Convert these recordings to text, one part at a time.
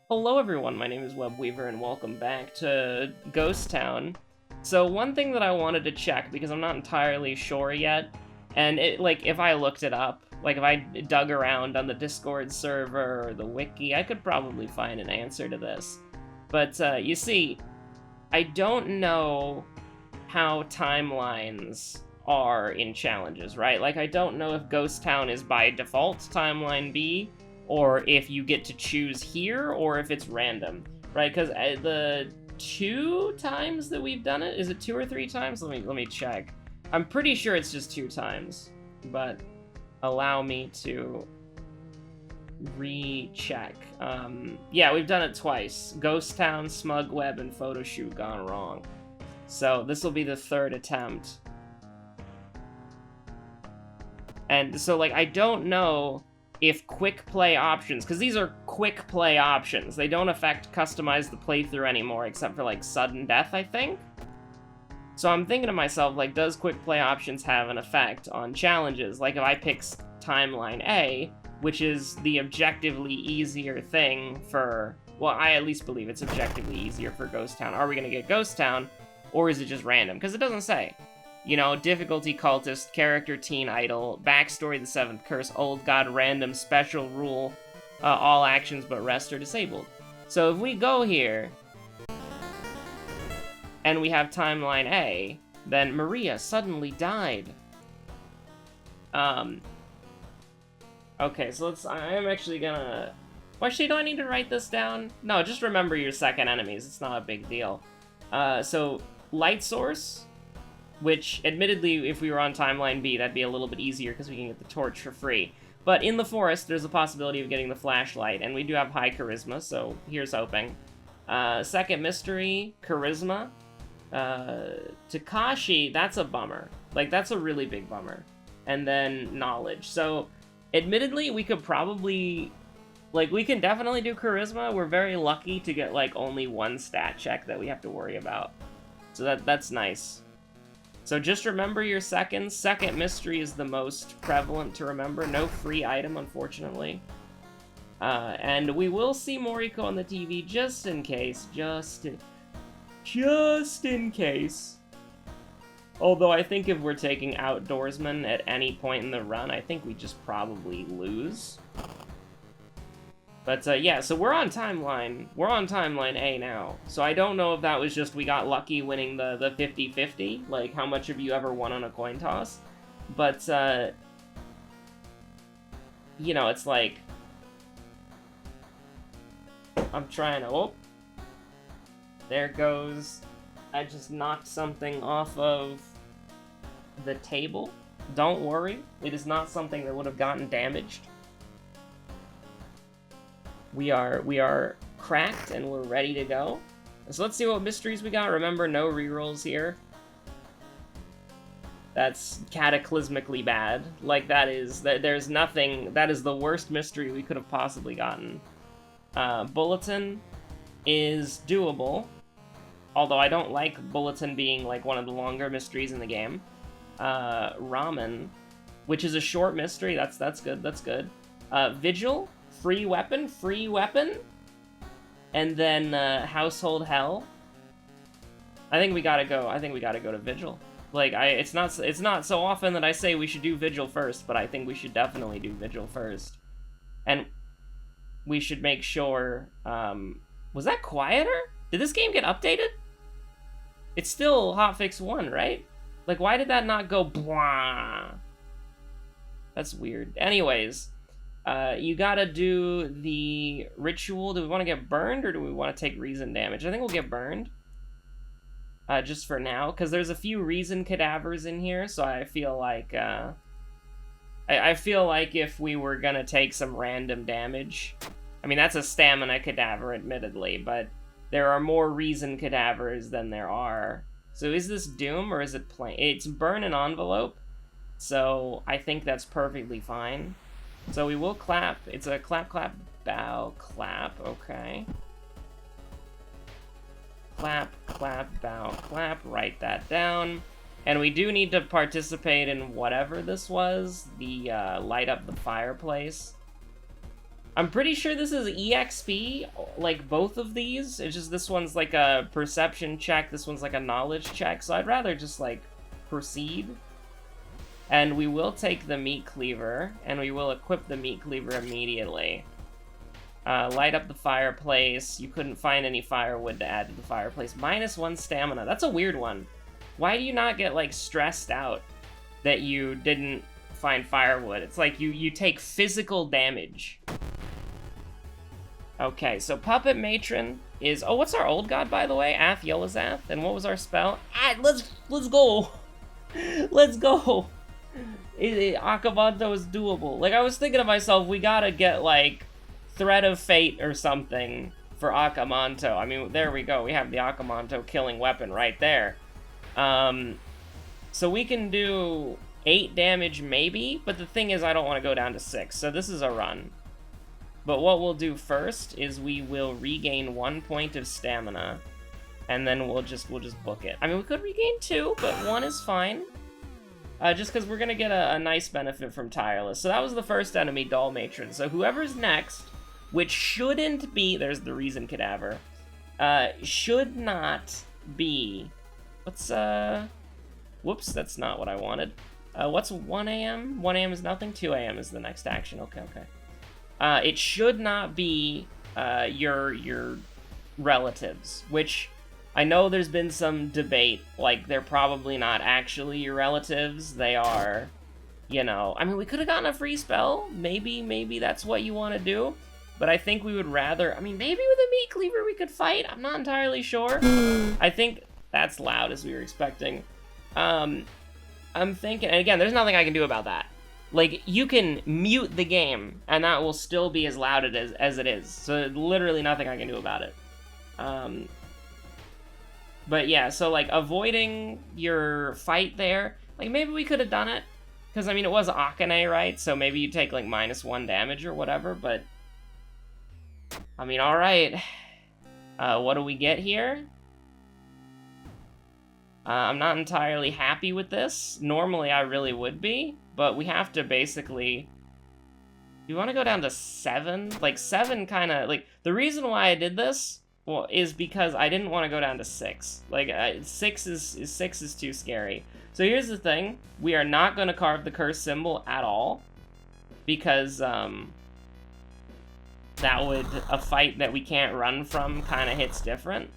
Hello everyone, my name is Webweaver and welcome back to Ghost Town. So one thing that I wanted to check, because I'm not entirely sure yet, and if I looked it up, like if I dug around on the Discord server or the wiki, I could probably find an answer to this. But you see, I don't know how timelines are in challenges, right? Like I don't know if Ghost Town is by default timeline B, or if you get to choose here, or if it's random, right? Because the 2 times that we've done it, is it 2 or 3 times? Let me check. I'm pretty sure it's just 2 times, but allow me to recheck. Yeah, we've done it twice. Ghost Town, Smug Web, and Photo Shoot gone wrong. So this will be the 3rd attempt. And so, like, I don't know if quick play options, because these are quick play options, they don't affect customize the playthrough anymore, except for, like, sudden death, I think? So I'm thinking to myself, like, does quick play options have an effect on challenges? Like, if I pick Timeline A, which is the objectively easier thing for... Well, I at least believe it's objectively easier for Ghost Town. Are we gonna get Ghost Town, or is it just random? Because it doesn't say. You know, difficulty cultist, character teen idol, backstory the 7th curse, old god random, special rule, all actions but rest are disabled. So if we go here, and we have timeline A, then Maria suddenly died. Okay, so I am actually gonna... Well, actually, do I need to write this down? No, just remember your second enemies, it's not a big deal. So, light source, which, admittedly, if we were on Timeline B, that'd be a little bit easier because we can get the torch for free. But in the forest, there's a possibility of getting the flashlight, and we do have high charisma, so here's hoping. Second mystery, charisma. Takashi, that's a bummer. Like, that's a really big bummer. And then knowledge. So, admittedly, we could probably... Like, we can definitely do charisma. We're very lucky to get, like, only 1 stat check that we have to worry about. So that's nice. So just remember your seconds. Second mystery is the most prevalent to remember. No free item, unfortunately. And we will see Moriko on the TV just in case. Just in case. Although I think if we're taking Outdoorsman at any point in the run, I think we just probably lose. But, yeah, so we're on Timeline. We're on Timeline A now. So I don't know if that was just we got lucky winning the 50-50, like how much have you ever won on a coin toss. But, you know, it's like... I'm trying to... Oh! There goes... I just knocked something off of the table. Don't worry, it is not something that would have gotten damaged. We are cracked and we're ready to go. So let's see what mysteries we got. Remember, no rerolls here. That's cataclysmically bad. Like, there's nothing, that is the worst mystery we could have possibly gotten. Bulletin is doable. Although I don't like Bulletin being, like, one of the longer mysteries in the game. Ramen, which is a short mystery. That's good, that's good. Vigil. Free weapon, and then household hell. I think we gotta go to Vigil. Like, it's not so often that I say we should do Vigil first, but I think we should definitely do Vigil first. And we should make sure, was that quieter? Did this game get updated? It's still hotfix 1, right? Like, why did that not go blah? That's weird. Anyways, you gotta do the ritual. Do we want to get burned, or do we want to take reason damage? I think we'll get burned. Just for now, because there's a few reason cadavers in here, so I feel like, I feel like if we were gonna take some random damage... I mean, that's a stamina cadaver, admittedly, but there are more reason cadavers than there are. So is this Doom, or is it plain? It's burn an envelope, so I think that's perfectly fine. So we will clap. It's a clap, clap, bow, clap. Okay. Clap, clap, bow, clap. Write that down. And we do need to participate in whatever this was. The light up the fireplace. I'm pretty sure this is EXP, like both of these. It's just this one's like a perception check, this one's like a knowledge check, so I'd rather just like proceed. And we will take the meat cleaver, and we will equip the meat cleaver immediately. Light up the fireplace. You couldn't find any firewood to add to the fireplace. -1 stamina. That's a weird one. Why do you not get, like, stressed out that you didn't find firewood? It's like you take physical damage. Okay, so Puppet Matron is... Oh, what's our old god, by the way? Ath Yolazath. And what was our spell? Let's go! Let's go! Akamanto is doable. Like, I was thinking to myself, we gotta get, like, Thread of Fate or something for Akamanto. I mean, there we go. We have the Akamanto killing weapon right there. So we can do 8 damage maybe, but the thing is I don't want to go down to 6, so this is a run. But what we'll do first is we will regain 1 point of stamina, and then we'll just book it. I mean, we could regain 2, but 1 is fine. Just because we're going to get a nice benefit from Tireless. So that was the first enemy, Doll Matron. So whoever's next, which shouldn't be... There's the Reason Cadaver. Should not be... What's, Whoops, that's not what I wanted. What's 1 a.m.? 1 a.m. is nothing? 2 a.m. is the next action. Okay. It should not be your relatives, which I know there's been some debate. Like, they're probably not actually your relatives. They are, you know... I mean, we could have gotten a free spell. Maybe that's what you want to do. But I think we would rather... I mean, maybe with a meat cleaver we could fight. I'm not entirely sure. I think that's loud, as we were expecting. I'm thinking... And again, there's nothing I can do about that. Like, you can mute the game, and that will still be as loud as it is. So literally nothing I can do about it. But yeah, so, like, avoiding your fight there... Like, maybe we could have done it. Because, I mean, it was Akane, right? So maybe you take, like, -1 damage or whatever, but... I mean, alright. What do we get here? I'm not entirely happy with this. Normally, I really would be. But we have to basically... Do you want to go down to 7? Like, 7 kind of... Like, the reason why I did this, well, is because I didn't want to go down to 6. Like, 6 is too scary. So here's the thing. We are not going to carve the curse symbol at all. Because, that would... A fight that we can't run from kind of hits different.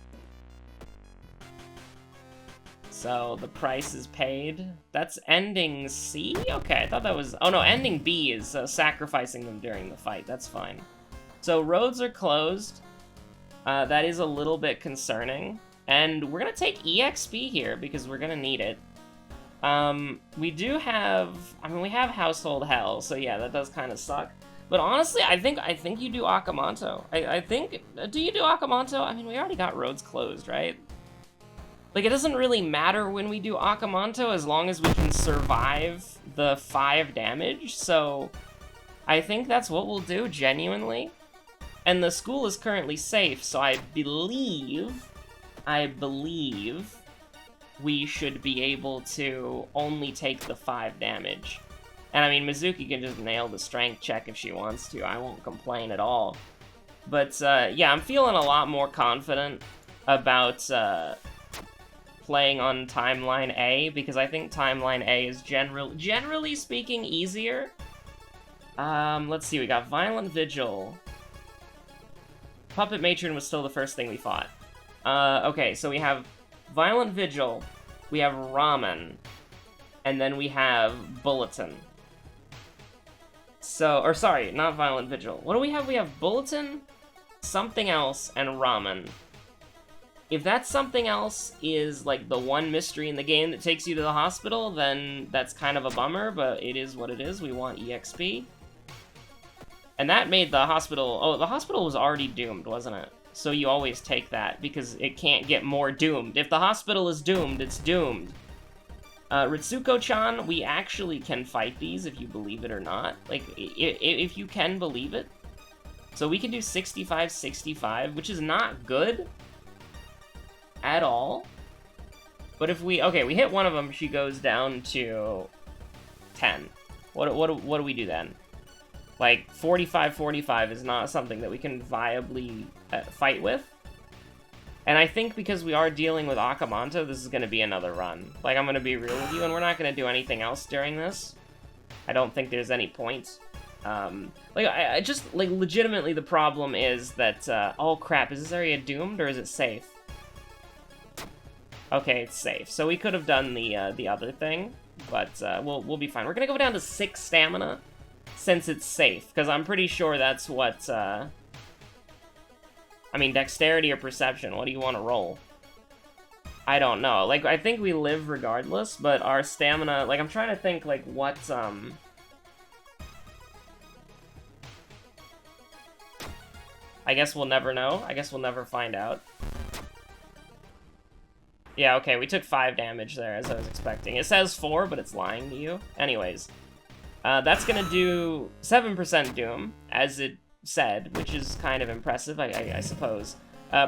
So, the price is paid. That's ending C? Okay, I thought that was... Oh no, ending B is sacrificing them during the fight. That's fine. So, roads are closed. That is a little bit concerning. And we're gonna take EXP here, because we're gonna need it. We do have... I mean, we have Household Hell, so yeah, that does kind of suck. But honestly, I think you do Akamanto. I think... Do you do Akamanto? I mean, we already got roads closed, right? Like, it doesn't really matter when we do Akamanto as long as we can survive the 5 damage, so I think that's what we'll do, genuinely. And the school is currently safe, so I believe we should be able to only take the 5 damage. And I mean, Mizuki can just nail the strength check if she wants to. I won't complain at all. But, yeah, I'm feeling a lot more confident about, playing on Timeline A, because I think Timeline A is generally speaking easier. Let's see, we got Violent Vigil. Puppet Matron was still the first thing we fought. Okay, so we have Violent Vigil, we have Ramen, and then we have Bulletin. So, or sorry, not Violent Vigil. What do we have? We have Bulletin, something else, and Ramen. If that something else is, like, the one mystery in the game that takes you to the hospital, then that's kind of a bummer, but it is what it is. We want EXP. And that made the hospital... Oh, the hospital was already doomed, wasn't it? So you always take that, because it can't get more doomed. If the hospital is doomed, it's doomed. Ritsuko-chan, we actually can fight these, if you believe it or not. Like, if you can believe it. So we can do 65-65, which is not good at all. But if we... Okay, we hit one of them, she goes down to 10. What do we do then? Like, 45-45 is not something that we can viably fight with. And I think because we are dealing with Akamanto, this is going to be another run. Like, I'm going to be real with you, and we're not going to do anything else during this. I don't think there's any point. Like, I just, like, legitimately the problem is that, oh crap, is this area doomed, or is it safe? Okay, it's safe. So we could have done the other thing, but, we'll be fine. We're gonna go down to 6 stamina, since it's safe, because I'm pretty sure that's what, I mean, dexterity or perception, what do you want to roll? I don't know. Like, I think we live regardless, but our stamina... Like, I'm trying to think, like, what, I guess we'll never know. I guess we'll never find out. Yeah, okay, we took 5 damage there, as I was expecting. It says 4, but it's lying to you. Anyways. That's gonna do 7% Doom, as it said, which is kind of impressive, I suppose.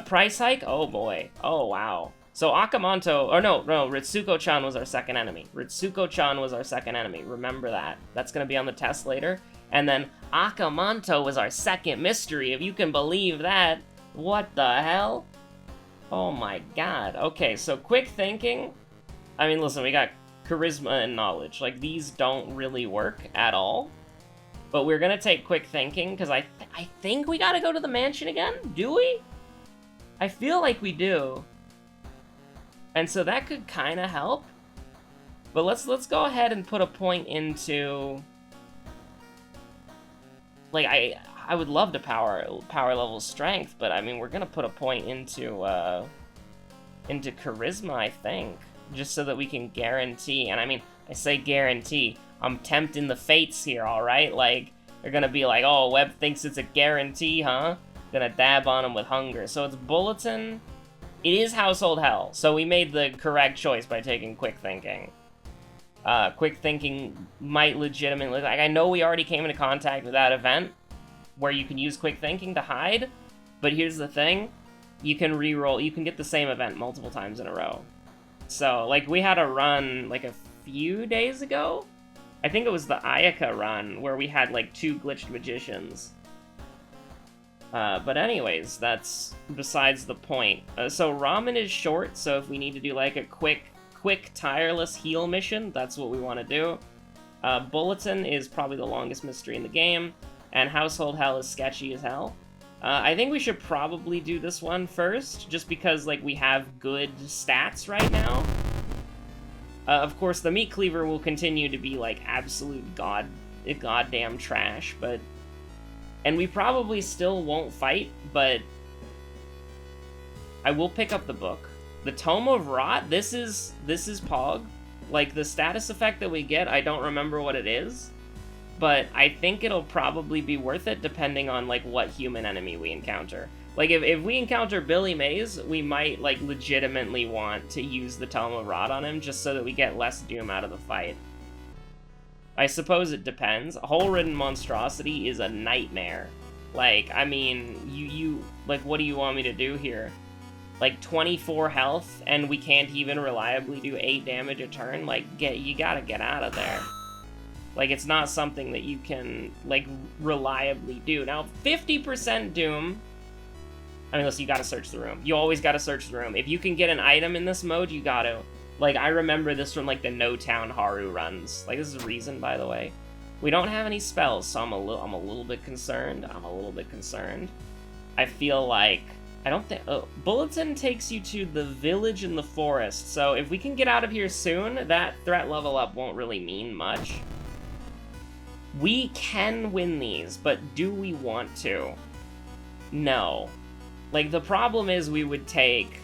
Price hike? Oh boy. Oh wow. So Akamanto, or no, Ritsuko-chan was our second enemy. Ritsuko-chan was our second enemy, remember that. That's gonna be on the test later. And then Akamanto was our second mystery, if you can believe that. What the hell? Oh my god. Okay, so quick thinking. I mean, listen, we got charisma and knowledge. Like, these don't really work at all. But we're gonna take quick thinking, because I think we gotta go to the mansion again? Do we? I feel like we do. And so that could kind of help. But let's go ahead and put a point into... Like, I would love to power level strength, but I mean, we're gonna put a point into charisma, I think. Just so that we can guarantee, and I mean, I say guarantee, I'm tempting the fates here, alright? Like, they're gonna be like, oh, Web thinks it's a guarantee, huh? Gonna dab on him with hunger. So it's Bulletin. It is Household Hell, so we made the correct choice by taking Quick Thinking. Quick Thinking might legitimately... Like, I know we already came into contact with that event, where you can use Quick Thinking to hide, but here's the thing. You can re-roll... You can get the same event multiple times in a row. So, like, we had a run, like, a few days ago? I think it was the Ayaka run, where we had, like, 2 glitched magicians. But anyways, that's besides the point. So Ramen is short, so if we need to do, like, a quick, tireless heal mission, that's what we want to do. Bulletin is probably the longest mystery in the game, and Household Hell is sketchy as hell. I think we should probably do this one first, just because, like, we have good stats right now. Of course, the Meat Cleaver will continue to be, like, absolute goddamn trash, but... And we probably still won't fight, but... I will pick up the book. The Tome of Rot, this is Pog. Like, the status effect that we get, I don't remember what it is. But I think it'll probably be worth it, depending on, like, what human enemy we encounter. Like, if we encounter Billy Mays, we might, like, legitimately want to use the Tome of Rot on him, just so that we get less Doom out of the fight. I suppose it depends. Hole-ridden monstrosity is a nightmare. Like, I mean, like, what do you want me to do here? Like, 24 health, and we can't even reliably do 8 damage a turn? Like, you gotta get out of there. Like, it's not something that you can, like, reliably do. Now, 50% Doom... I mean, listen, you gotta search the room. You always gotta search the room. If you can get an item in this mode, you gotta. Like, I remember this from, like, the No Town Haru runs. Like, this is Reason, by the way. We don't have any spells, so I'm a little bit concerned. I feel like... I don't think... Oh, Bulletin takes you to the village in the forest, so if we can get out of here soon, that threat level up won't really mean much. We can win these, but do we want to? No. Like, the problem is we would take...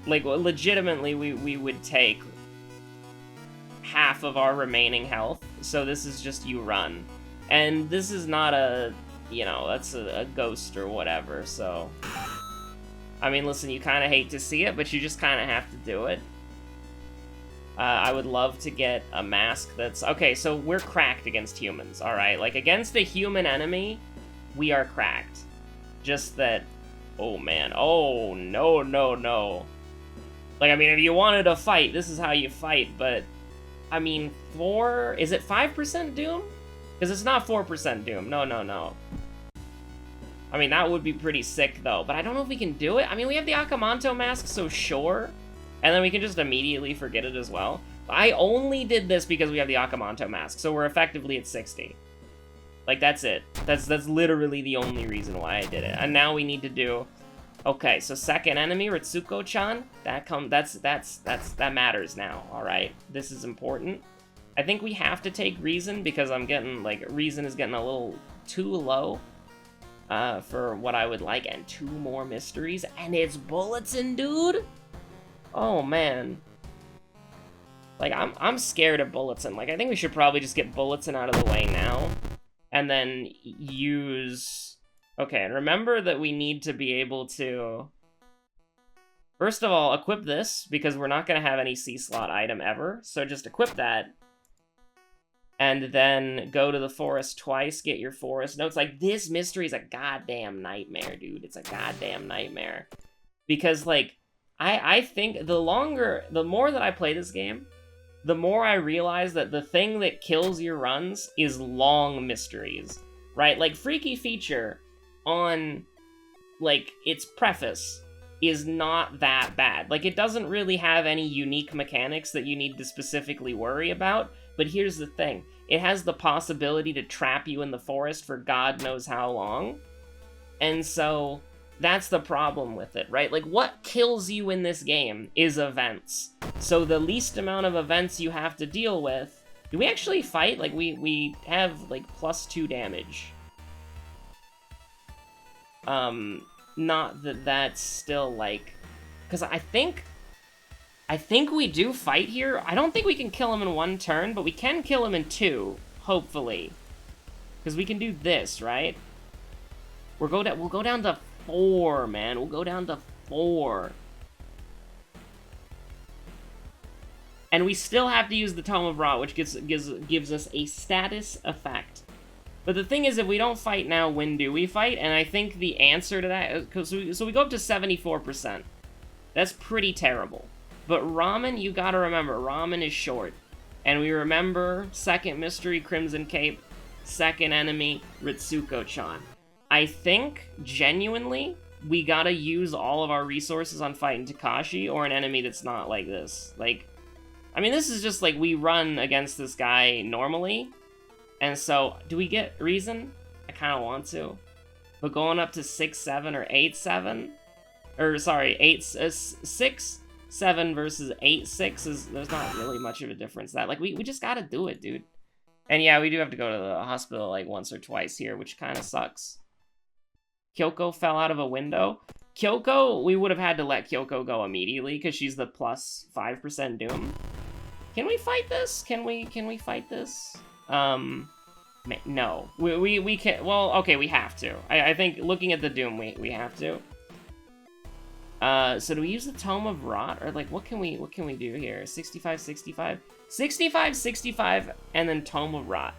Like, legitimately, we would take half of our remaining health, so this is just you run. And this is not a, you know, that's a ghost or whatever, so... I mean, listen, you kind of hate to see it, but you just kind of have to do it. I would love to get a mask that's... Okay, so we're cracked against humans, alright? Like, against a human enemy, we are cracked. Just that... Oh, man. Oh, no. Like, I mean, if you wanted to fight, this is how you fight, but I mean, is it 5% Doom? Because it's not 4% Doom. No, no, no. I mean, that would be pretty sick, though. But I don't know if we can do it. I mean, we have the Akamanto mask, so sure. And then we can just immediately forget it as well. I only did this because we have the Akamanto mask, so we're effectively at 60. Like, that's it. That's literally the only reason why I did it. And now we need to do... Okay, so second enemy, Ritsuko-chan. That matters now, alright? This is important. I think we have to take Reason, because I'm getting, like, Reason is getting a little too low. For what I would like, and 2 more mysteries, and it's Bulletin, dude! Oh, man. Like, I'm scared of Bulletin. Like, I think we should probably just get Bulletin out of the way now, and then use... Okay, and remember that we need to be able to... First of all, equip this, because we're not going to have any C-slot item ever, so just equip that. And then go to the forest twice, get your forest notes. Like, this mystery is a goddamn nightmare, dude. It's a goddamn nightmare. Because, like, I think the more that I play this game, the more I realize that the thing that kills your runs is long mysteries, right? Like, Freaky Feature on, like, its preface is not that bad. Like, it doesn't really have any unique mechanics that you need to specifically worry about. But here's the thing, it has the possibility to trap you in the forest for God knows how long. And so, that's the problem with it, right? Like, what kills you in this game is events. So the least amount of events you have to deal with... Do we actually fight? Like, we have, like, +2 damage. Not that that's still, like... Because I think we do fight here. I don't think we can kill him in 1 turn, but we can kill him in 2, hopefully. Because we can do this, right? We'll go down to 4, man. We'll go down to 4. And we still have to use the Tome of Rot, which gives us a status effect. But the thing is, if we don't fight now, when do we fight? And I think the answer to that... So we go up to 74%. That's pretty terrible. But Ramen, you gotta remember, Ramen is short. And we remember second mystery, Crimson Cape, second enemy, Ritsuko-chan. I think, genuinely, we gotta use all of our resources on fighting Takashi or an enemy that's not like this. Like, I mean, this is just like we run against this guy normally. And so, do we get Reason? I kind of want to. But going up to 6-7 or 8-7, or sorry, 6-7 versus 8-6 is, there's not really much of a difference. That, like, we just gotta do it, dude. And yeah, we do have to go to the hospital like once or twice here, which kind of sucks. Kyoko fell out of a window. Kyoko, we would have had to let Kyoko go immediately because she's the +5% Doom. Can we fight this? Can we fight this? No. We can't. Well, okay, we have to. I think looking at the Doom, we have to. So do we use the Tome of Rot, or like what can we do here? 65, 65, 65, 65, and then Tome of Rot.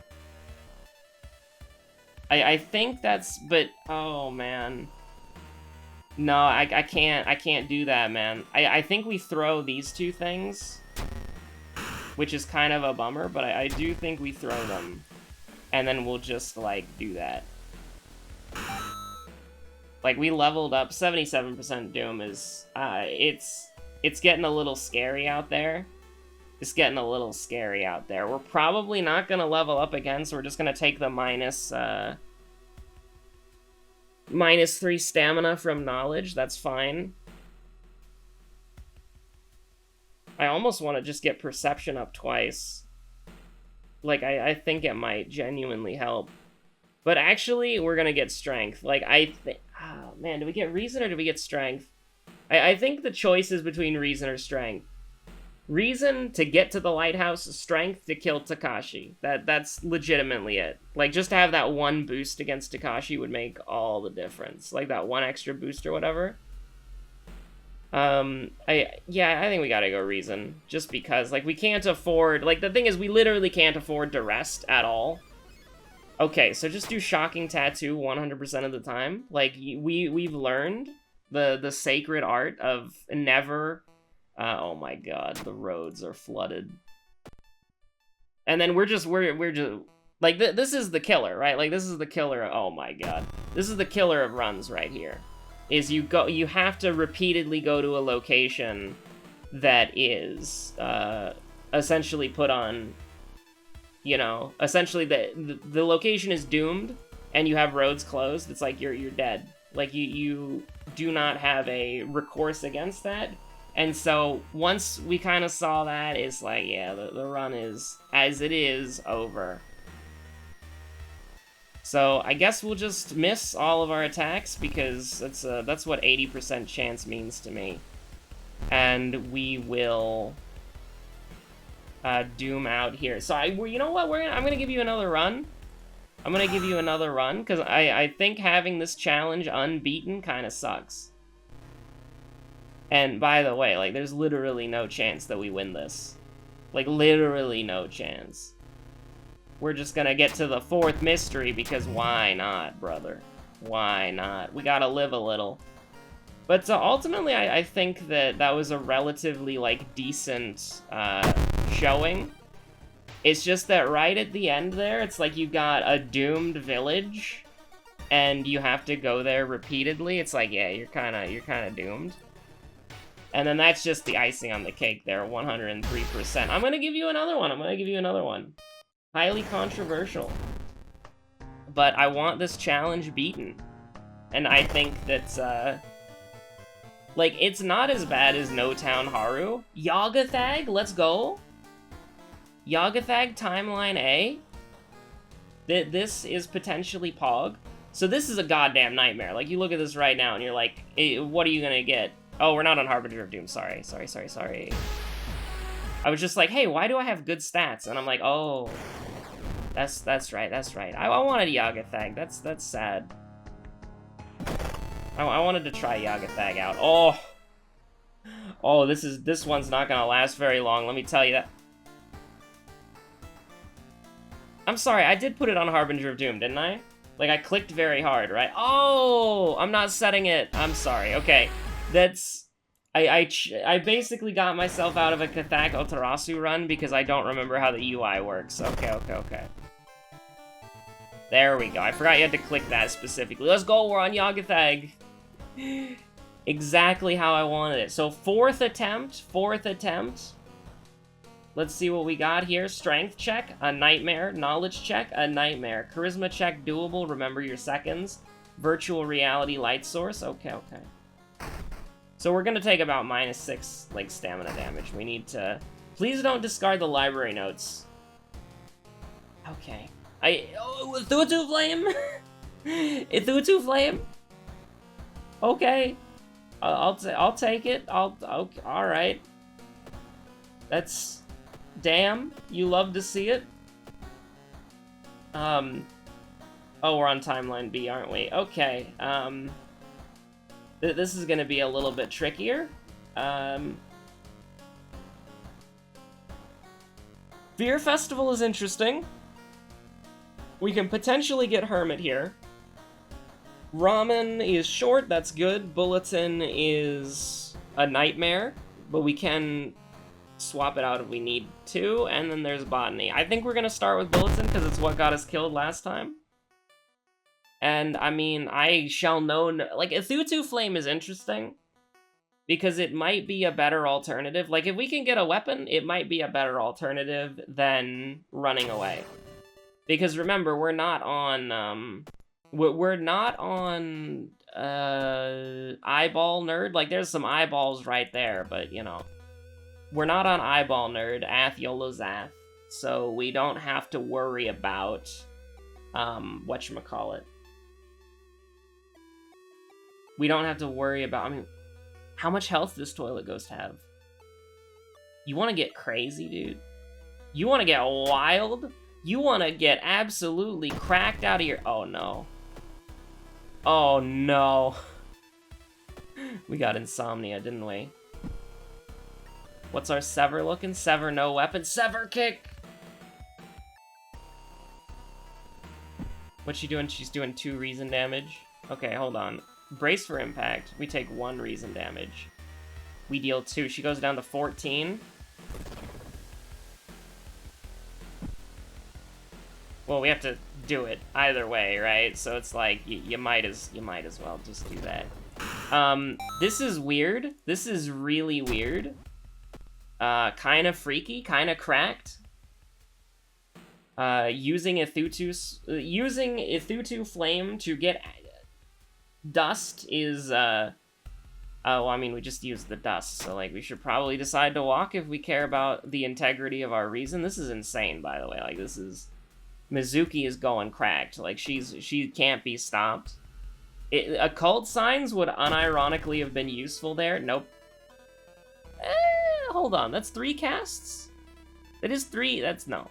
I think that's, but oh man, no, I can't do that, man. I think we throw these two things, which is kind of a bummer, but I do think we throw them, and then we'll just like do that. Like, we leveled up 77% Doom is, it's getting a little scary out there. It's getting a little scary out there. We're probably not gonna level up again, so we're just gonna take the -3 stamina from knowledge. That's fine. I almost want to just get perception up twice. Like, I think it might genuinely help. But actually, we're gonna get strength. Like, oh man, do we get reason or do we get strength? I think the choice is between reason or strength. Reason to get to the lighthouse, strength to kill Takashi. That's legitimately it. Like, just to have that one boost against Takashi would make all the difference. Like, that one extra boost or whatever. I think we gotta go reason. Just because, like, we can't afford... Like, the thing is, we literally can't afford to rest at all. Okay, so just do Shocking Tattoo 100% of the time. Like, we've learned the sacred art of never... oh my god, the roads are flooded. And then we're just like this is the killer, right? Like this is the killer. Oh my god, this is the killer of runs right here. Is you have to repeatedly go to a location that is essentially put on, you know, essentially the location is doomed and you have roads closed. It's like you're dead. Like you do not have a recourse against that. And so once we kind of saw that, it's like, yeah, the run is, as it is, over. So I guess we'll just miss all of our attacks, because that's what 80% chance means to me. And we will doom out here. So you know what? I'm gonna give you another run. I'm gonna give you another run, because I think having this challenge unbeaten kind of sucks. And by the way, like, there's literally no chance that we win this. Like, literally no chance. We're just gonna get to the 4th mystery, because why not, brother? Why not? We gotta live a little. But ultimately, I think that was a relatively, like, decent showing. It's just that right at the end there, it's like you got a doomed village, and you have to go there repeatedly. It's like, yeah, you're kind of doomed. And then that's just the icing on the cake there, 103%. I'm gonna give you another one. Highly controversial. But I want this challenge beaten. And I think that, like, it's not as bad as No Town Haru. Yagathag, let's go. Yagathag Timeline A. This is potentially Pog. So this is a goddamn nightmare. Like, you look at this right now and you're like, what are you gonna get? Oh, we're not on Harbinger of Doom. Sorry. I was just like, hey, why do I have good stats? And I'm like, oh, that's right. I wanted Yagathag. That's sad. I wanted to try Yagathag out. Oh, this one's not gonna last very long. Let me tell you that. I'm sorry, I did put it on Harbinger of Doom, didn't I? Like, I clicked very hard, right? Oh, I'm not setting it. I'm sorry. Okay. That's... I basically got myself out of a Kathak Otarasu run because I don't remember how the UI works. Okay. There we go. I forgot you had to click that specifically. Let's go, we're on Yagathag. Exactly how I wanted it. So, fourth attempt. Let's see what we got here. Strength check, a nightmare. Knowledge check, a nightmare. Charisma check, doable. Remember your seconds. Virtual reality light source. Okay. So we're gonna take about -6, like, stamina damage. We need to... Please don't discard the library notes. Okay. Thutu Flame? Thutu Flame? Okay. I'll take it. Okay, alright. That's... Damn. You love to see it. Oh, we're on Timeline B, aren't we? Okay, this is gonna be a little bit trickier. Fear Festival is interesting. We can potentially get Hermit here. Ramen is short, that's good. Bulletin is a nightmare, but we can swap it out if we need to. And then there's Botany. I think we're gonna start with Bulletin because it's what got us killed last time. And, I mean, I shall know... Like, Thutu Flame is interesting, because it might be a better alternative. Like, if we can get a weapon, it might be a better alternative than running away. Because, remember, we're not on, we're not on, Eyeball Nerd. Like, there's some eyeballs right there, but, you know. We're not on Eyeball Nerd, Ath-Yolo-Zath, so we don't have to worry about, whatchamacallit. We don't have to worry about, I mean, how much health does Toilet Ghost have? You want to get crazy, dude? You want to get wild? You want to get absolutely cracked out of your... Oh, no. Oh, no. We got Insomnia, didn't we? What's our Sever looking? Sever, no weapon. Sever kick! What's she doing? She's doing 2 reason damage. Okay, hold on. Brace for impact. We take 1 reason damage. We deal 2. She goes down to 14. Well, we have to do it either way, right? So it's like, you might as well just do that. This is weird. This is really weird. Kind of freaky, kind of cracked. Using Ithutu Flame to get dust is, well, I mean, we just used the dust, so, like, we should probably decide to walk if we care about the integrity of our reason. This is insane, by the way. Like, this is... Mizuki is going cracked. Like, she can't be stopped. Occult signs would unironically have been useful there. Nope. Hold on. That's 3 casts? That is 3. That's... no.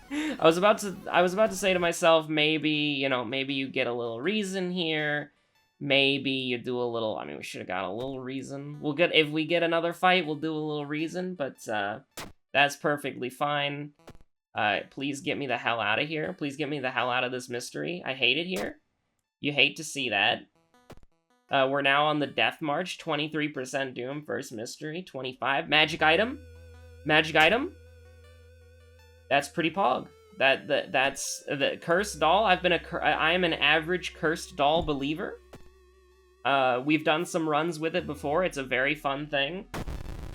I was about to say to myself, maybe, you know, maybe you get a little reason here. Maybe you do a little... I mean, we should have got a little reason. If we get another fight, we'll do a little reason, but, that's perfectly fine. Please get me the hell out of here. Please get me the hell out of this mystery. I hate it here. You hate to see that. We're now on the Death March. 23% Doom, first mystery. 25. Magic item. Magic item. That's pretty pog. That's the cursed doll. I am an average cursed doll believer. We've done some runs with it before. It's a very fun thing.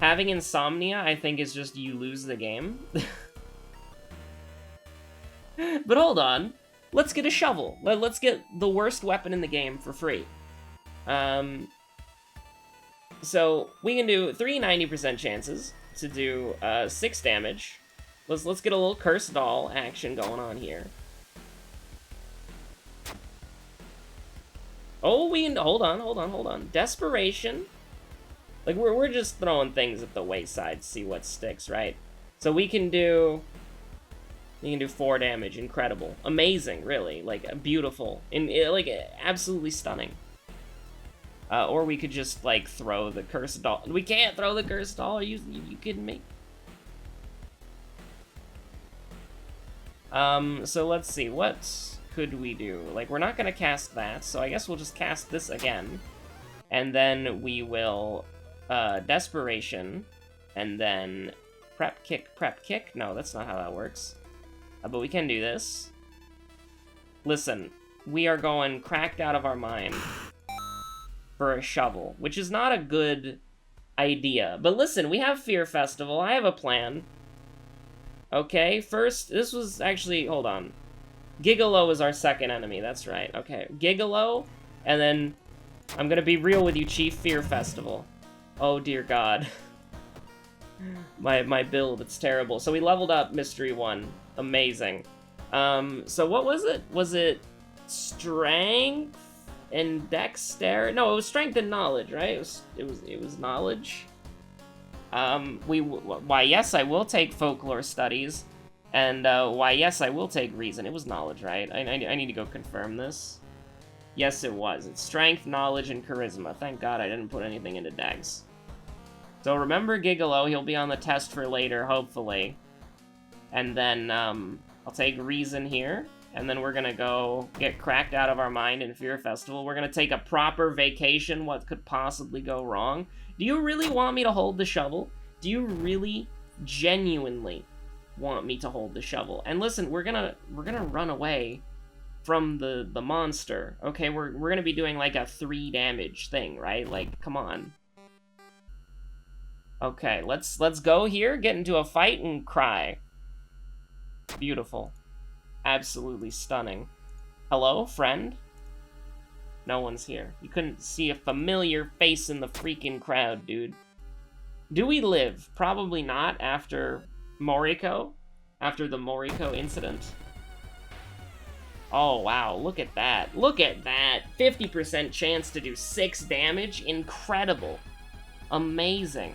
Having Insomnia, I think, is just you lose the game. But hold on. Let's get a shovel. Let's get the worst weapon in the game for free. So we can do 3 90% chances to do 6 damage. Let's get a little cursed doll action going on here. Oh, hold on. Desperation. Like, we're just throwing things at the wayside to see what sticks, right? So we can do 4 damage. Incredible. Amazing, really. Like, beautiful. And, like, absolutely stunning. Or we could just, like, throw the cursed doll. We can't throw the cursed doll. Are you kidding me? So let's see. What could we do? Like, we're not gonna cast that, so I guess we'll just cast this again. And then we will, Desperation. And then prep kick. No, that's not how that works. But we can do this. Listen, we are going cracked out of our mind for a shovel, which is not a good idea. But listen, we have Fear Festival. I have a plan. Okay, first, this was actually, hold on. Gigolo is our second enemy, that's right. Okay, Gigolo, and then I'm gonna be real with you, Chief. Fear Festival. Oh, dear God. My build, it's terrible. So we leveled up Mystery 1. Amazing. So what was it? Was it Strength and Dexterity? No, it was Strength and Knowledge, right? It was Knowledge. Why, yes, I will take Folklore Studies. And, why, yes, I will take Reason. It was Knowledge, right? I need to go confirm this. Yes, it was. It's Strength, Knowledge, and Charisma. Thank God I didn't put anything into Dex. So remember Gigolo, he'll be on the test for later, hopefully. And then, I'll take Reason here. And then we're gonna go get cracked out of our mind in Fear Festival. We're gonna take a proper vacation. What could possibly go wrong? Do you really want me to hold the shovel? Do you really, genuinely want me to hold the shovel? And listen, we're gonna run away from the monster. Okay, we're gonna be doing like a 3 damage thing, right? Like, come on. Okay, let's go here, get into a fight, and cry. Beautiful. Absolutely stunning. Hello, friend? No one's here. You couldn't see a familiar face in the freaking crowd, dude. Do we live? Probably not after Moriko. After the Moriko incident. Oh, wow. Look at that. Look at that. 50% chance to do 6 damage. Incredible. Amazing.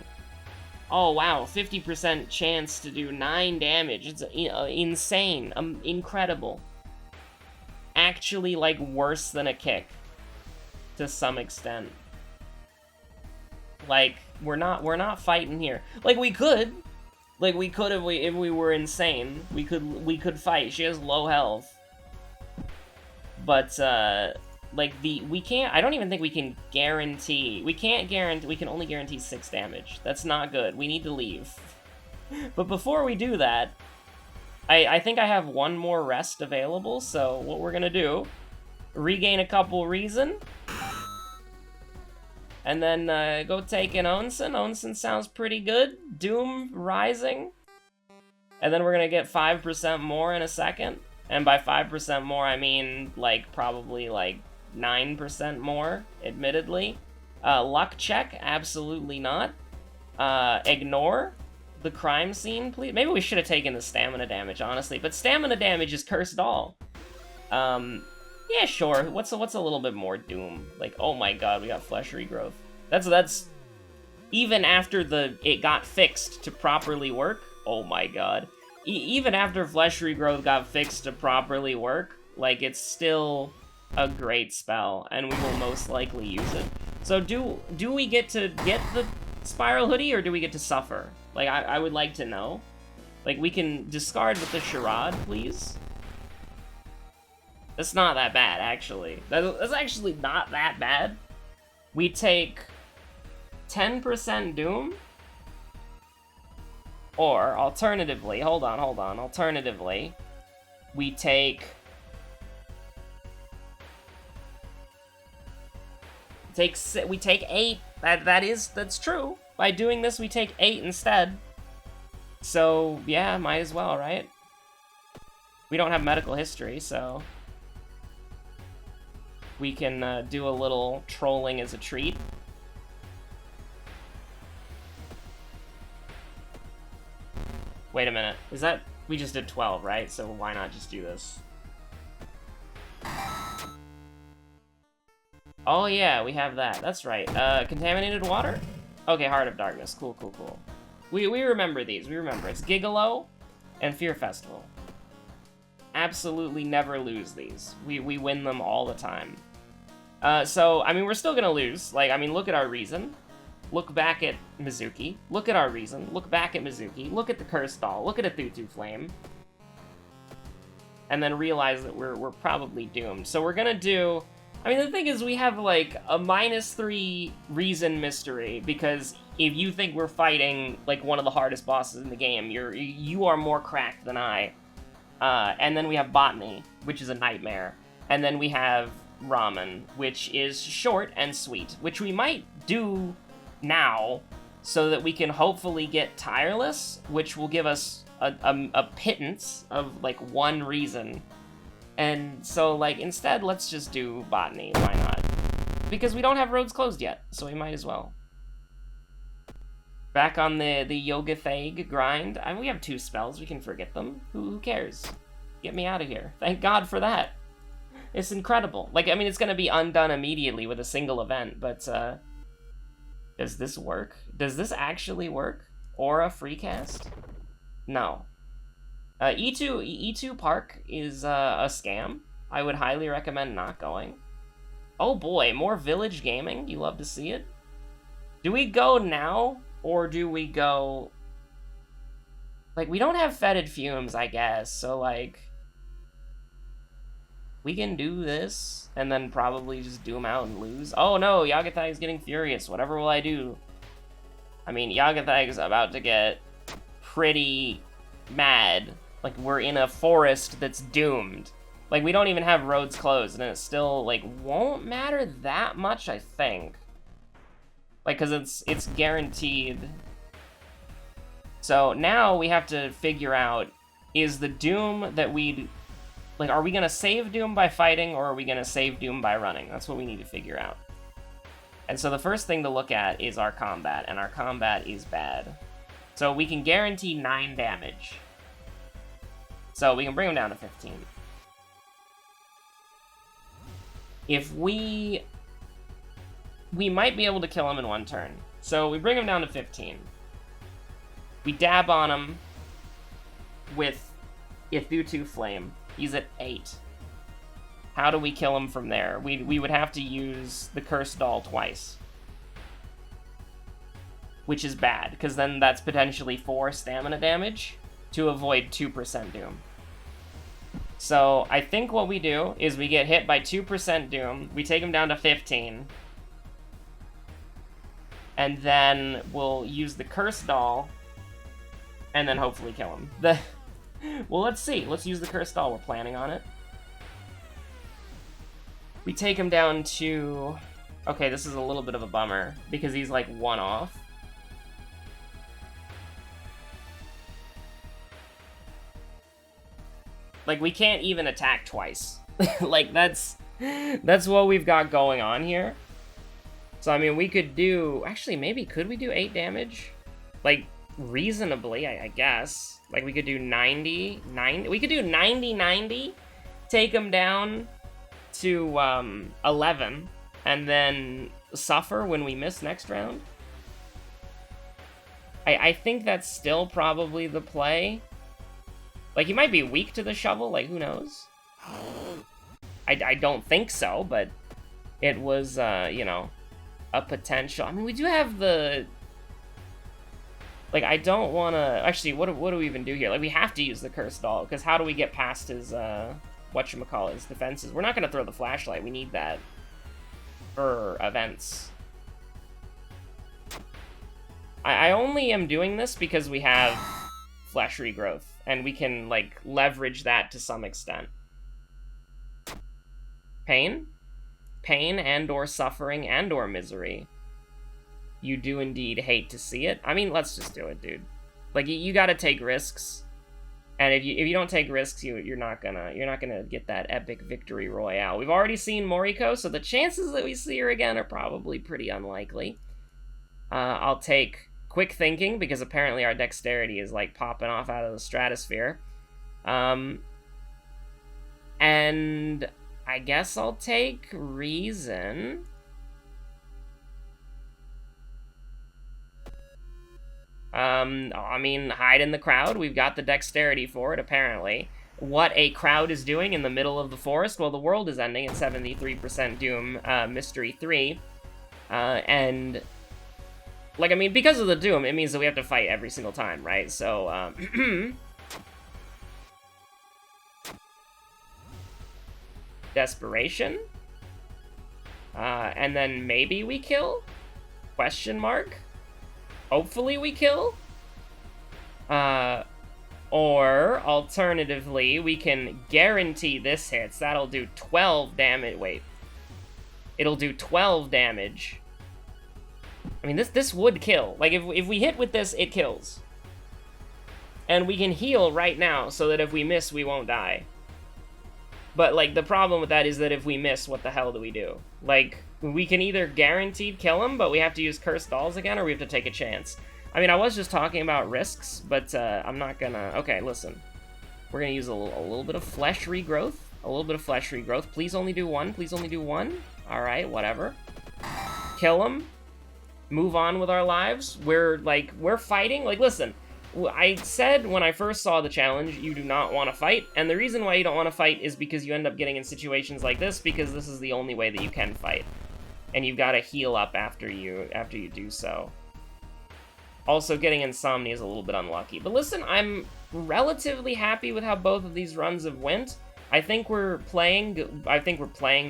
Oh, wow. 50% chance to do 9 damage. It's insane. Incredible. Actually, like, worse than a kick. To some extent. Like, we're not fighting here. Like, we could. Like, we could if we were insane. We could fight. She has low health. But, like, we can't, I don't even think we can guarantee, we can only guarantee 6 damage. That's not good. We need to leave. But before we do that, I think I have one more rest available, so what we're gonna do, regain a couple reason, and then go take an Onsen. Onsen sounds pretty good. Doom Rising. And then we're gonna get 5% more in a second. And by 5% more, I mean, like, probably, like, 9% more, admittedly. Luck check, absolutely not. Ignore the crime scene, please. Maybe we should have taken the stamina damage, honestly. But stamina damage is cursed all. Yeah, sure. What's a little bit more Doom? Like, oh my god, we got flesh regrowth. That's even after it got fixed to properly work. Oh my god. Even after flesh regrowth got fixed to properly work, like, it's still a great spell, and we will most likely use it. So do we get to get the Spiral Hoodie, or do we get to suffer? Like, I would like to know. Like, we can discard with the Charade, please. That's not that bad, actually. That's actually not that bad. We take 10% Doom. Or, alternatively, hold on. Alternatively, we take... we take 8. That's true. By doing this, we take 8 instead. So, yeah, might as well, right? We don't have medical history, so... we can do a little trolling as a treat. Wait a minute. Is that... we just did 12, right? So why not just do this? Oh yeah, we have that. That's right. Contaminated water? Okay, Heart of Darkness. Cool. We remember these. We remember. It's Gigolo and Fear Festival. Absolutely never lose these. We win them all the time. So, I mean, we're still gonna lose. Like, I mean, look at our reason. Look back at Mizuki. Look at our reason. Look back at Mizuki. Look at the Cursed Doll. Look at a Thutu Flame. And then realize that we're probably doomed. So we're gonna do... I mean, the thing is, we have, like, a -3 reason mystery, because if you think we're fighting, like, one of the hardest bosses in the game, you are more cracked than I. And then we have Botany, which is a nightmare. And then we have Ramen, which is short and sweet, which we might do now, so that we can hopefully get Tireless, which will give us a pittance of, like, 1 reason. And so, like, instead, let's just do Botany. Why not? Because we don't have roads closed yet, so we might as well. Back on the Yoga Thag grind. I mean, we have 2 spells. We can forget them. Who cares? Get me out of here. Thank God for that. It's incredible. Like, I mean, it's going to be undone immediately with a single event, but, does this work? Does this actually work? Aura free cast? No. E2 Park is a scam. I would highly recommend not going. Oh boy, more village gaming. You love to see it. Do we go now, or do we go... like, we don't have fetid fumes, I guess, so, like... we can do this, and then probably just doom out and lose. Oh no, Yagathag is getting furious. Whatever will I do? I mean, Yagathag is about to get pretty mad. Like, we're in a forest that's doomed. Like, we don't even have roads closed, and it still, like, won't matter that much, I think. Like, because it's guaranteed. So, now we have to figure out, is the Doom that we... like, are we gonna save Doom by fighting, or are we gonna save Doom by running? That's what we need to figure out. And so the first thing to look at is our combat, and our combat is bad. So we can guarantee 9 damage. So we can bring him down to 15. If we might be able to kill him in 1 turn. So we bring him down to 15. We dab on him with Ithutu Flame. He's at 8. How do we kill him from there? We would have to use the Cursed Doll twice. Which is bad, because then that's potentially 4 stamina damage to avoid 2% Doom. So I think what we do is we get hit by 2% Doom, we take him down to 15, and then we'll use the Cursed Doll, and then hopefully kill him. Well, let's see. Let's use the Cursed Doll. We're planning on it. We take him down to... Okay, this is a little bit of a bummer, because he's, like, one off. Like, we can't even attack twice. Like, that's what we've got going on here. So, I mean, we could do... Actually, maybe, could we do 8 damage? Like, reasonably, I guess. Like, we could do 90... We could do 90-90, take him down to 11, and then suffer when we miss next round. I think that's still probably the play. Like, he might be weak to the shovel, like, who knows? I don't think so, but it was, you know, a potential. I mean, we do have the... Like, I don't want to... Actually, what do we even do here? Like, we have to use the Cursed Doll, because how do we get past his, whatchamacallit, his defenses? We're not going to throw the flashlight. We need that for events. I only am doing this because we have flesh regrowth, and we can, like, leverage that to some extent. Pain? Pain and or suffering and or misery. You do indeed hate to see it. I mean, let's just do it, dude. Like, you gotta take risks. And if you don't take risks, you're not gonna get that epic victory royale. We've already seen Moriko, so the chances that we see her again are probably pretty unlikely. I'll take quick thinking, because apparently our dexterity is, like, popping off out of the stratosphere. And I guess I'll take reason. I mean, hide in the crowd. We've got the dexterity for it, apparently. What a crowd is doing in the middle of the forest? Well, the world is ending at 73% Doom, Mystery 3. And... Like, I mean, because of the Doom, it means that we have to fight every single time, right? So, Desperation. And then maybe we kill? Question mark? Hopefully we kill? Or, alternatively, we can guarantee this hits. That'll do 12 damage. Wait. It'll do 12 damage. I mean, this would kill. Like, if we hit with this, it kills. And we can heal right now, so that if we miss, we won't die. But, like, the problem with that is that if we miss, what the hell do we do? Like, we can either guaranteed kill him, but we have to use Cursed Dolls again, or we have to take a chance. I mean, I was just talking about risks, but I'm not gonna... Okay, listen. We're gonna use a little bit of flesh regrowth. A little bit of flesh regrowth. Please only do one. Please only do one. Alright, whatever. Kill him. Move on with our lives. We're fighting. Like, listen, I said when I first saw the challenge, you do not want to fight, and the reason why you don't want to fight is because you end up getting in situations like this, because this is the only way that you can fight. And you've got to heal up after you do so. Also, getting Insomnia is a little bit unlucky. But listen, I'm relatively happy with how both of these runs have went. I think we're playing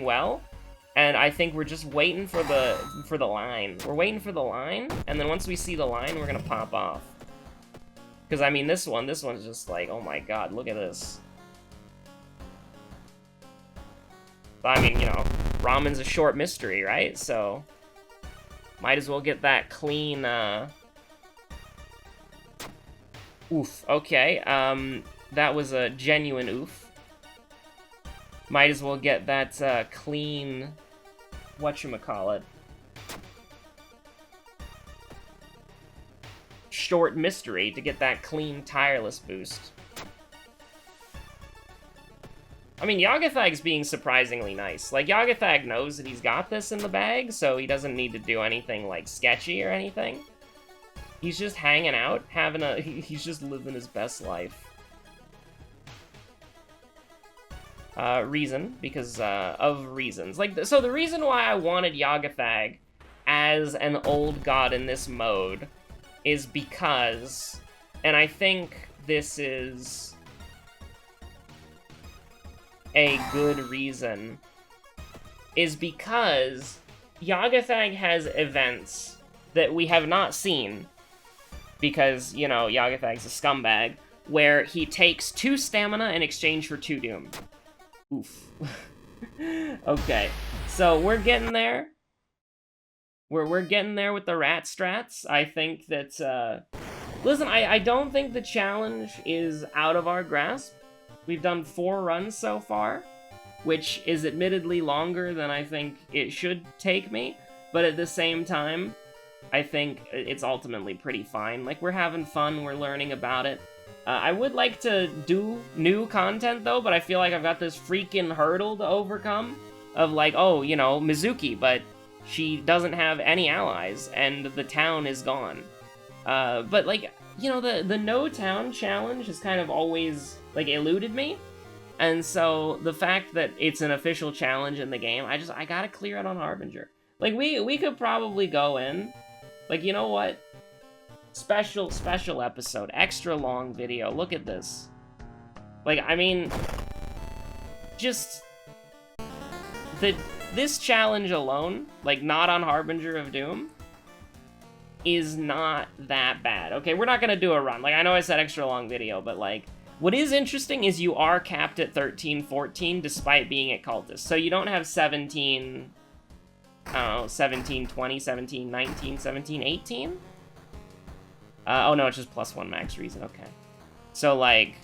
well. And I think we're just waiting for the line. We're waiting for the line, and then once we see the line, we're gonna pop off. Because, I mean, this one's just like, oh my god, look at this. I mean, you know, ramen's a short mystery, right? So, might as well get that clean, oof, okay, that was a genuine oof. Might as well get that, clean... Whatchamacallit? Short mystery to get that clean, tireless boost. I mean, Yagathag's being surprisingly nice. Like, Yagathag knows that he's got this in the bag, so he doesn't need to do anything, like, sketchy or anything. He's just hanging out, he's just living his best life. Reason, because, of reasons. Like, so the reason why I wanted Yagathag as an old god in this mode is because, and I think this is a good reason, is because Yagathag has events that we have not seen, because, you know, Yagathag's a scumbag, where he takes 2 stamina in exchange for 2 doom. Oof. Okay, so we're getting there. We're getting there with the rat strats. I think that, listen, I don't think the challenge is out of our grasp. We've done 4 runs so far, which is admittedly longer than I think it should take me, but at the same time, I think it's ultimately pretty fine. Like, we're having fun, we're learning about it. I would like to do new content, though, but I feel like I've got this freaking hurdle to overcome of, like, oh, you know, Mizuki, but she doesn't have any allies, and the town is gone. But, like, you know, the no town challenge has kind of always, like, eluded me, and so the fact that it's an official challenge in the game, I gotta clear it on Harbinger. Like, we could probably go in, like, you know what? Special episode, extra long video, look at this. Like, I mean, just, this challenge alone, like, not on Harbinger of Doom, is not that bad. Okay, we're not gonna do a run. Like, I know I said extra long video, but, like, what is interesting is you are capped at 13, 14, despite being at Cultist. So you don't have 17, I don't know, 17, 20, 17, 19, 17, 18? Oh no, it's just +1 max reason, okay. So, like,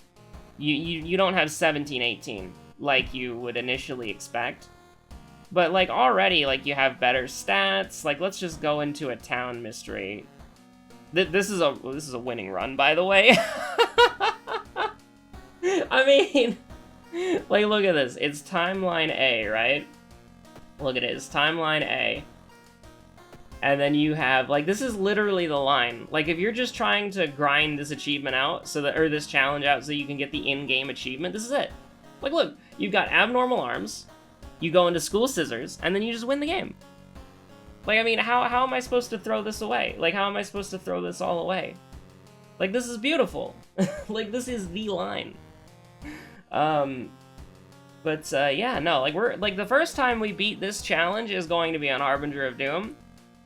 you don't have 17, 18, like you would initially expect. But, like, already, like, you have better stats. Like, let's just go into a town mystery. This is a winning run, by the way. I mean, like, look at this. It's timeline A, right? Look at it. It's timeline A. And then you have, like, this is literally the line. Like, if you're just trying to grind this achievement out, or this challenge out so you can get the in-game achievement, this is it. Like, look, you've got abnormal arms, you go into school scissors, and then you just win the game. Like, I mean, how am I supposed to throw this away? Like, how am I supposed to throw this all away? Like, this is beautiful. Like, this is the line. Yeah, no, like, the first time we beat this challenge is going to be on Harbinger of Doom.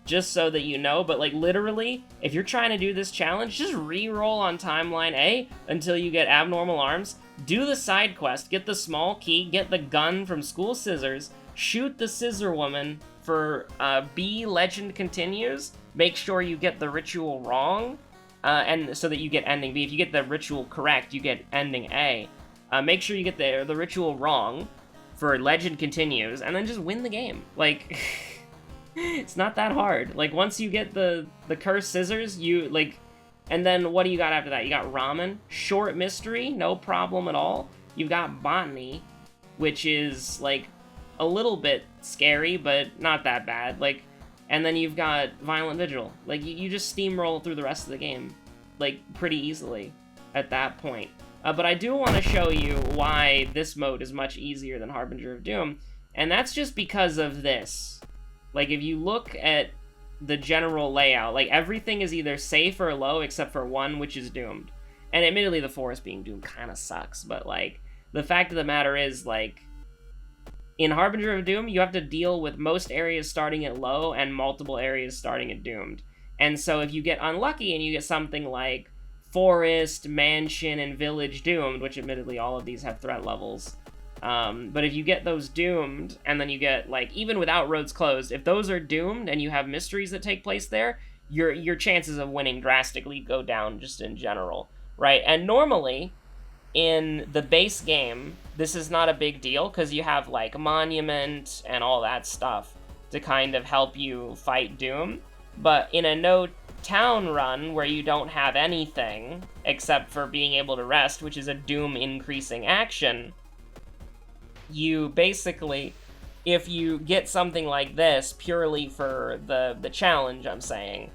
Just so that you know, but, like, literally, if you're trying to do this challenge, just re-roll on timeline A until you get abnormal arms, do the side quest, get the small key, get the gun from School Scissors, shoot the Scissor Woman for B, Legend Continues, make sure you get the ritual wrong, and so that you get ending B. If you get the ritual correct, you get ending A. Make sure you get the ritual wrong for Legend Continues, and then just win the game. Like... It's not that hard. Like, once you get the cursed scissors, you, like... And then what do you got after that? You got ramen, short mystery, no problem at all. You've got botany, which is, like, a little bit scary, but not that bad. Like, and then you've got violent vigil. Like, you just steamroll through the rest of the game, like, pretty easily at that point. But I do want to show you why this mode is much easier than Harbinger of Doom, and that's just because of this. Like, if you look at the general layout, like, everything is either safe or low except for one, which is doomed. And admittedly, the forest being doomed kind of sucks, but, like, the fact of the matter is, like, in Harbinger of Doom, you have to deal with most areas starting at low and multiple areas starting at doomed. And so if you get unlucky and you get something like forest, mansion, and village doomed, which admittedly all of these have threat levels, but if you get those doomed, and then you get, like, even without roads closed, if those are doomed and you have mysteries that take place there, your chances of winning drastically go down just in general, right? And normally, in the base game, this is not a big deal, because you have, like, Monument and all that stuff to kind of help you fight Doom, but in a no-town run, where you don't have anything, except for being able to rest, which is a Doom-increasing action, you basically, if you get something like this purely for the challenge, I'm saying,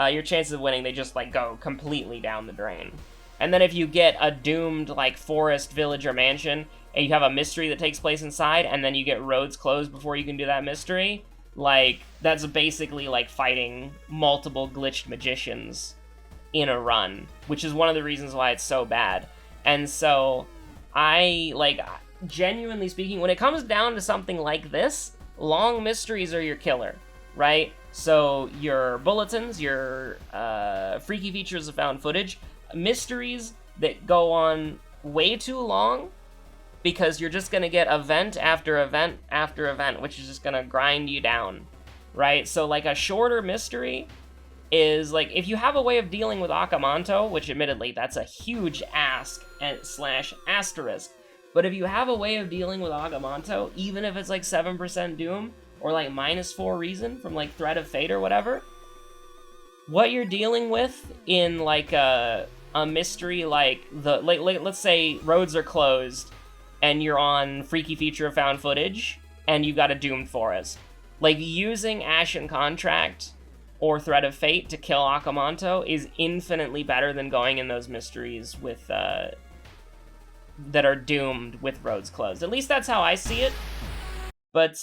your chances of winning, they just, like, go completely down the drain. And then if you get a doomed, like, forest, village, or mansion, and you have a mystery that takes place inside, and then you get roads closed before you can do that mystery, like, that's basically like fighting multiple glitched magicians in a run, which is one of the reasons why it's so bad. And so, genuinely speaking, when it comes down to something like this, long mysteries are your killer, right? So your bulletins, your freaky features of found footage, mysteries that go on way too long, because you're just gonna get event after event after event, which is just gonna grind you down, right? So like a shorter mystery is like, if you have a way of dealing with Akamanto, which admittedly that's a huge ask and slash asterisk, but if you have a way of dealing with Akamanto, even if it's like 7% Doom or like -4 reason from like Thread of Fate or whatever, what you're dealing with in like a mystery like let's say roads are closed and you're on Freaky Feature of Found Footage, and you've got a Doomed Forest. Like, using Ashen Contract or Thread of Fate to kill Akamanto is infinitely better than going in those mysteries with, that are doomed with roads closed. At least that's how I see it. But,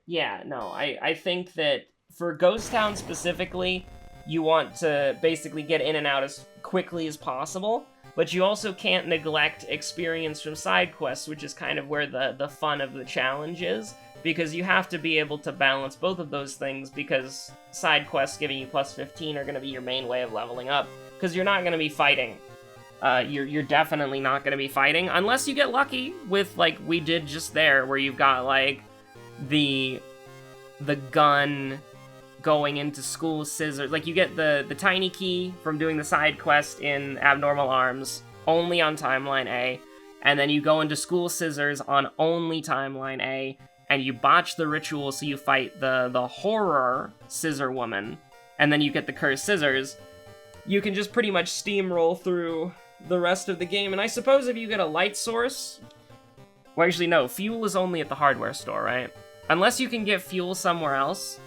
yeah, no, I think that for Ghost Town specifically, you want to basically get in and out as quickly as possible, but you also can't neglect experience from side quests, which is kind of where the fun of the challenge is, because you have to be able to balance both of those things, because side quests giving you plus 15 are going to be your main way of leveling up, because you're not going to be fighting. You're definitely not going to be fighting, unless you get lucky with, like we did just there, where you've got, like, the gun going into School Scissors. Like, you get the tiny key from doing the side quest in Abnormal Arms only on Timeline A, and then you go into School Scissors on only Timeline A, and you botch the ritual, so you fight the horror Scissor Woman, and then you get the Cursed Scissors. You can just pretty much steamroll through the rest of the game, and I suppose if you get a light source... Well, actually, no, fuel is only at the hardware store, right? Unless you can get fuel somewhere else,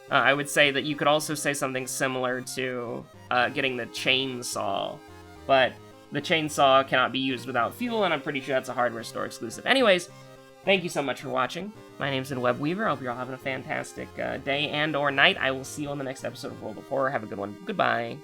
I would say that you could also say something similar to getting the chainsaw, but the chainsaw cannot be used without fuel, and I'm pretty sure that's a hardware store exclusive. Anyways, thank you so much for watching. My name's Webweaver. I hope you're all having a fantastic day and or night. I will see you on the next episode of World of Horror. Have a good one. Goodbye.